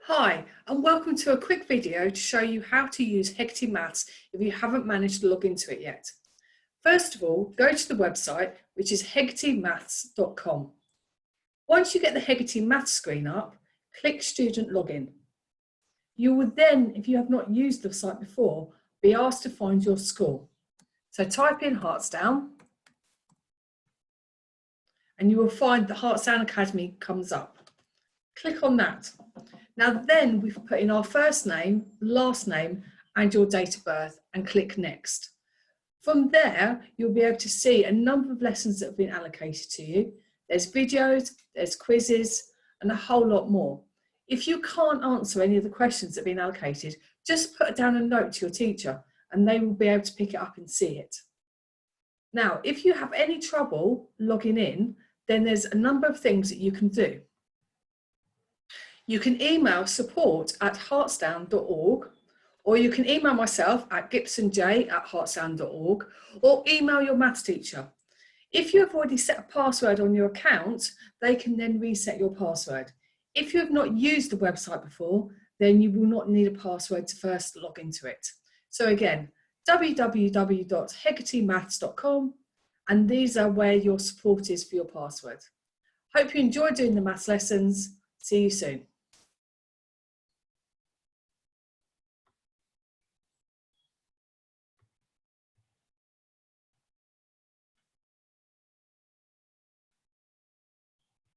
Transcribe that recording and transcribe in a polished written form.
Hi, and welcome to a quick video to show you how to use Hegarty Maths if you haven't managed to log into it yet. First of all, go to the website, which is hegartymaths.com. Once you get the Hegarty Maths screen up, click Student Login. You will then, if you have not used the site before, be asked to find your school. So type in Hartsdown, and you will find the Hartsdown Academy comes up. Click on that. Now then we've put in our first name, last name and your date of birth and click Next. From there, you'll be able to see a number of lessons that have been allocated to you. There's videos, there's quizzes and a whole lot more. If you can't answer any of the questions that have been allocated, just put down a note to your teacher and they will be able to pick it up and see it. Now, if you have any trouble logging in, then there's a number of things that you can do. You can email support@hartsdown.org, or you can email myself at gibsonj@hartsdown.org, or email your maths teacher. If you have already set a password on your account, they can then reset your password. If you have not used the website before, then you will not need a password to first log into it. So again, www.hegartymaths.com, and these are where your support is for your password. Hope you enjoy doing the maths lessons. See you soon.